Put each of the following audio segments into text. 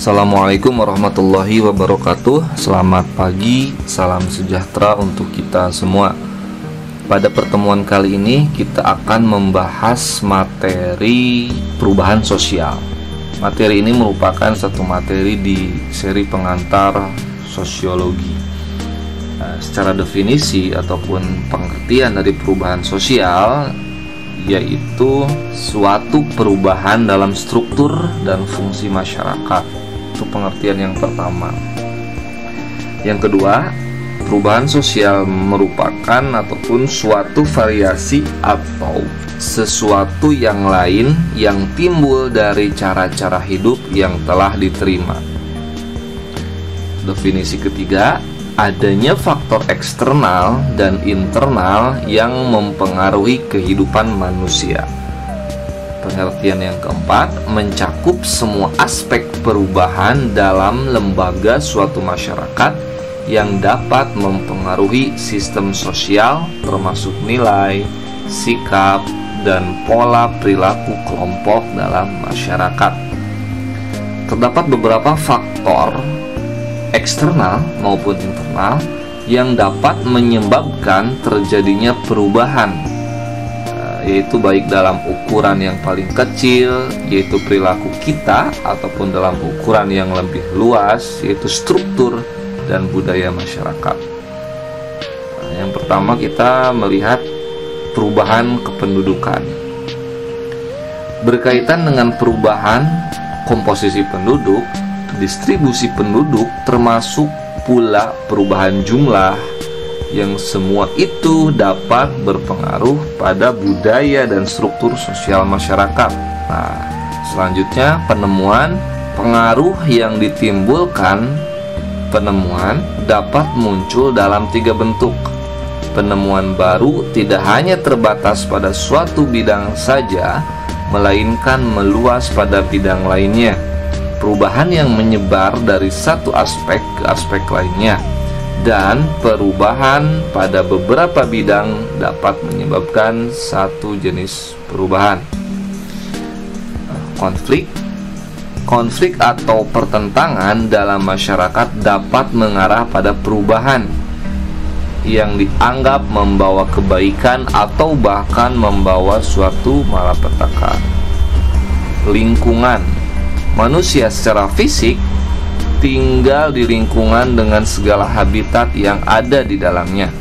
Assalamualaikum warahmatullahi wabarakatuh. Selamat pagi, salam sejahtera untuk kita semua. Pada pertemuan kali ini kita akan membahas materi perubahan sosial. Materi ini merupakan satu materi di seri pengantar sosiologi. Secara definisi ataupun pengertian dari perubahan sosial, yaitu suatu perubahan dalam struktur dan fungsi masyarakat. Itu pengertian yang pertama. Yang kedua, perubahan sosial merupakan ataupun suatu variasi atau sesuatu yang lain yang timbul dari cara-cara hidup yang telah diterima. Definisi ketiga, adanya faktor eksternal dan internal yang mempengaruhi kehidupan manusia. Pengertian yang keempat, mencakup semua aspek perubahan dalam lembaga suatu masyarakat yang dapat mempengaruhi sistem sosial, termasuk nilai, sikap, dan pola perilaku kelompok dalam masyarakat. Terdapat beberapa faktor eksternal maupun internal yang dapat menyebabkan terjadinya perubahan, yaitu baik dalam ukuran yang paling kecil, yaitu perilaku kita, ataupun dalam ukuran yang lebih luas, yaitu struktur dan budaya masyarakat. Yang pertama kita melihat perubahan kependudukan. Berkaitan dengan perubahan komposisi penduduk, distribusi penduduk, termasuk pula perubahan jumlah, yang semua itu dapat berpengaruh pada budaya dan struktur sosial masyarakat. Nah, selanjutnya penemuan pengaruh yang ditimbulkan. Penemuan dapat muncul dalam 3 bentuk. Penemuan baru tidak hanya terbatas pada suatu bidang saja, melainkan meluas pada bidang lainnya. Perubahan yang menyebar dari satu aspek ke aspek lainnya, dan perubahan pada beberapa bidang dapat menyebabkan satu jenis perubahan. Konflik atau pertentangan dalam masyarakat dapat mengarah pada perubahan yang dianggap membawa kebaikan atau bahkan membawa suatu malapetaka. Lingkungan. Manusia secara fisik tinggal di lingkungan dengan segala habitat yang ada di dalamnya,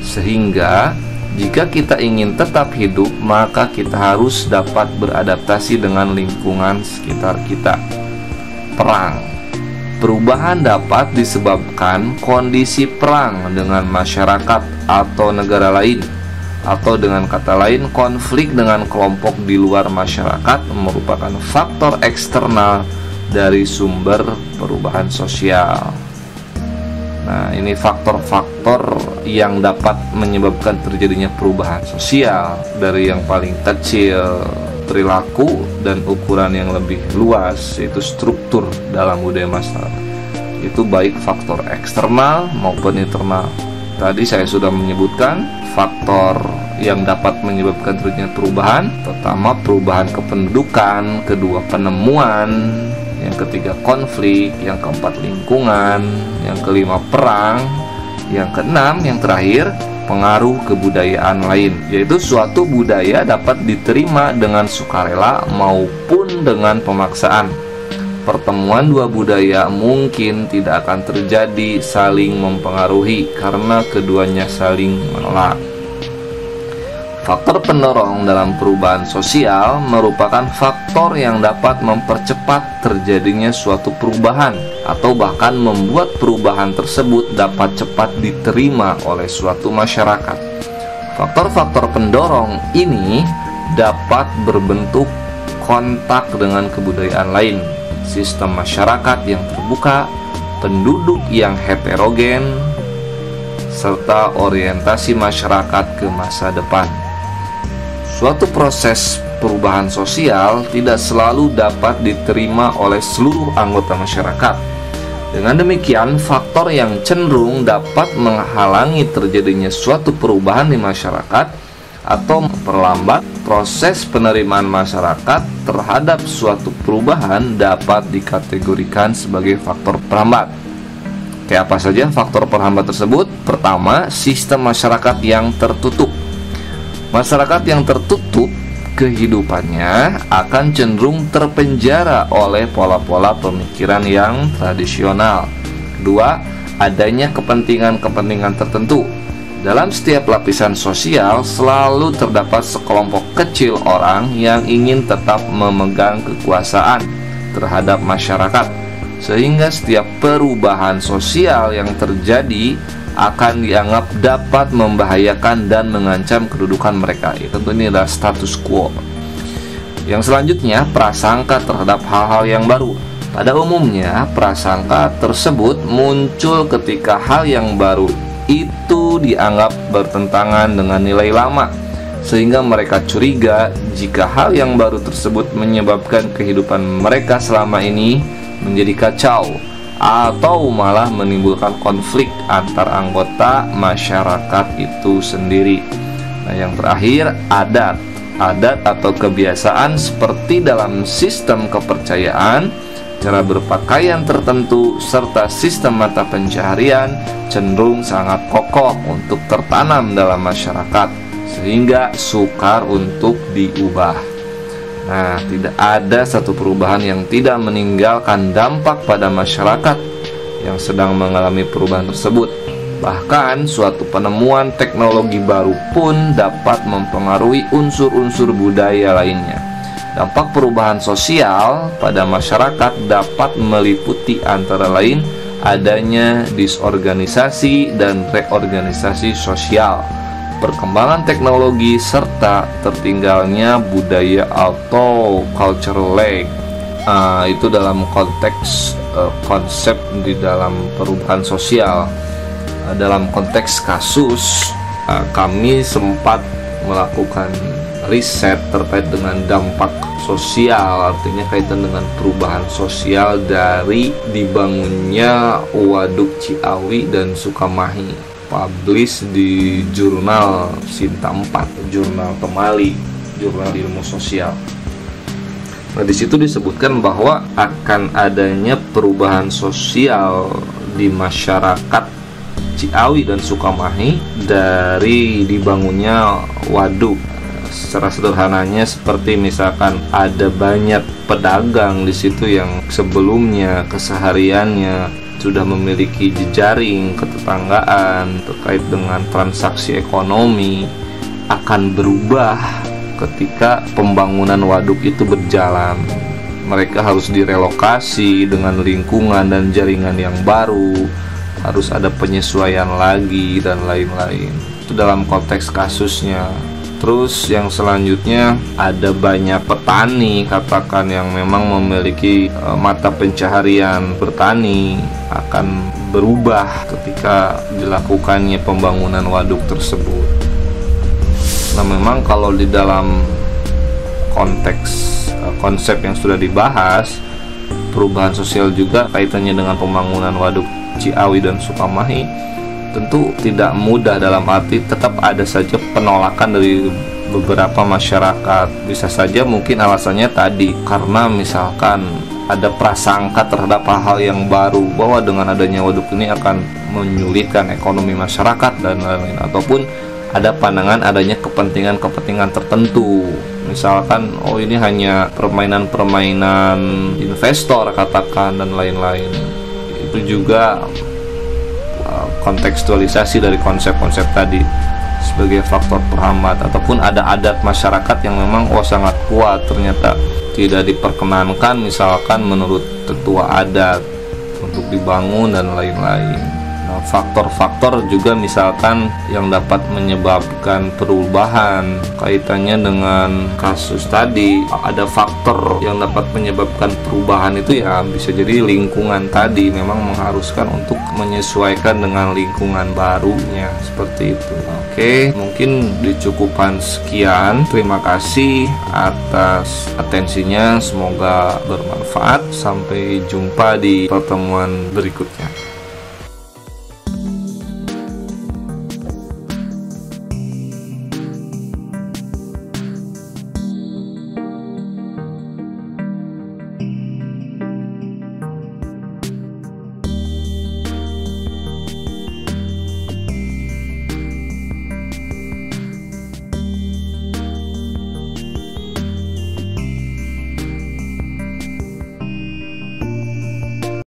sehingga jika kita ingin tetap hidup, maka kita harus dapat beradaptasi dengan lingkungan sekitar kita. Perang. Perubahan dapat disebabkan kondisi perang dengan masyarakat atau negara lain, atau dengan kata lain, konflik dengan kelompok di luar masyarakat merupakan faktor eksternal dari sumber perubahan sosial. Nah, ini faktor-faktor yang dapat menyebabkan terjadinya perubahan sosial, dari yang paling kecil perilaku dan ukuran yang lebih luas, yaitu struktur dalam budaya masyarakat. Itu baik faktor eksternal maupun internal. Tadi saya sudah menyebutkan faktor yang dapat menyebabkan terjadinya perubahan. Pertama, perubahan kependudukan. Kedua, penemuan. Yang ketiga, konflik. Yang keempat, lingkungan. Yang kelima, perang. Yang keenam, yang terakhir, pengaruh kebudayaan lain, yaitu suatu budaya dapat diterima dengan sukarela maupun dengan pemaksaan. Pertemuan dua budaya mungkin tidak akan terjadi saling mempengaruhi karena keduanya saling menolak. Faktor pendorong dalam perubahan sosial merupakan faktor yang dapat mempercepat terjadinya suatu perubahan atau bahkan membuat perubahan tersebut dapat cepat diterima oleh suatu masyarakat. Faktor-faktor pendorong ini dapat berbentuk kontak dengan kebudayaan lain, sistem masyarakat yang terbuka, penduduk yang heterogen, serta orientasi masyarakat ke masa depan. Suatu proses perubahan sosial tidak selalu dapat diterima oleh seluruh anggota masyarakat. Dengan demikian, faktor yang cenderung dapat menghalangi terjadinya suatu perubahan di masyarakat atau memperlambat proses penerimaan masyarakat terhadap suatu perubahan dapat dikategorikan sebagai faktor penghambat. Kayak apa saja faktor penghambat tersebut? Pertama, sistem masyarakat yang tertutup. Masyarakat yang tertutup kehidupannya akan cenderung terpenjara oleh pola-pola pemikiran yang tradisional. Kedua, adanya kepentingan-kepentingan tertentu. Dalam setiap lapisan sosial selalu terdapat sekelompok kecil orang yang ingin tetap memegang kekuasaan terhadap masyarakat, sehingga setiap perubahan sosial yang terjadi akan dianggap dapat membahayakan dan mengancam kedudukan mereka. Tentu ini adalah status quo. Yang selanjutnya, prasangka terhadap hal-hal yang baru. Pada umumnya, prasangka tersebut muncul ketika hal yang baru itu dianggap bertentangan dengan nilai lama, sehingga mereka curiga jika hal yang baru tersebut menyebabkan kehidupan mereka selama ini menjadi kacau atau malah menimbulkan konflik antar anggota masyarakat itu sendiri. Nah, yang terakhir, adat atau kebiasaan seperti dalam sistem kepercayaan, cara berpakaian tertentu, serta sistem mata pencaharian cenderung sangat kokoh untuk tertanam dalam masyarakat, sehingga sukar untuk diubah. Nah, tidak ada satu perubahan yang tidak meninggalkan dampak pada masyarakat yang sedang mengalami perubahan tersebut. Bahkan suatu penemuan teknologi baru pun dapat mempengaruhi unsur-unsur budaya lainnya. Dampak perubahan sosial pada masyarakat dapat meliputi antara lain adanya disorganisasi dan reorganisasi sosial, perkembangan teknologi, serta tertinggalnya budaya atau cultural lag. Itu dalam konteks konsep di dalam perubahan sosial. Dalam konteks kasus, kami sempat melakukan riset terkait dengan dampak sosial, artinya kaitan dengan perubahan sosial dari dibangunnya Waduk Ciawi dan Sukamahi, publish di jurnal Sinta 4, jurnal Temali, jurnal ilmu sosial. Nah, di situ disebutkan bahwa akan adanya perubahan sosial di masyarakat Ciawi dan Sukamahi dari dibangunnya waduk. Secara sederhananya seperti misalkan ada banyak pedagang di situ yang sebelumnya kesehariannya sudah memiliki jejaring ketetanggaan terkait dengan transaksi ekonomi, akan berubah ketika pembangunan waduk itu berjalan. Mereka harus direlokasi dengan lingkungan dan jaringan yang baru, harus ada penyesuaian lagi dan lain-lain. Itu dalam konteks kasusnya. Terus yang selanjutnya, ada banyak petani katakan yang memang memiliki mata pencaharian bertani akan berubah ketika dilakukannya pembangunan waduk tersebut. Nah, memang kalau di dalam konteks konsep yang sudah dibahas, perubahan sosial juga kaitannya dengan pembangunan waduk Ciawi dan Sukamahi, tentu tidak mudah, dalam arti tetap ada saja penolakan dari beberapa masyarakat. Bisa saja mungkin alasannya tadi karena misalkan ada prasangka terhadap hal yang baru, bahwa dengan adanya waduk ini akan menyulitkan ekonomi masyarakat dan lain-lain, ataupun ada pandangan adanya kepentingan-kepentingan tertentu, misalkan oh ini hanya permainan-permainan investor katakan dan lain-lain. Itu juga kontekstualisasi dari konsep-konsep tadi sebagai faktor penghambat, ataupun ada adat masyarakat yang memang sangat kuat ternyata tidak diperkenankan misalkan menurut tetua adat untuk dibangun dan lain-lain. Nah, faktor-faktor juga misalkan yang dapat menyebabkan perubahan kaitannya dengan kasus tadi, ada faktor yang dapat menyebabkan perubahan itu ya bisa jadi lingkungan tadi memang mengharuskan untuk menyesuaikan dengan lingkungan barunya seperti itu. Oke, mungkin dicukupkan sekian. Terima kasih atas atensinya, semoga bermanfaat. Sampai jumpa di pertemuan berikutnya.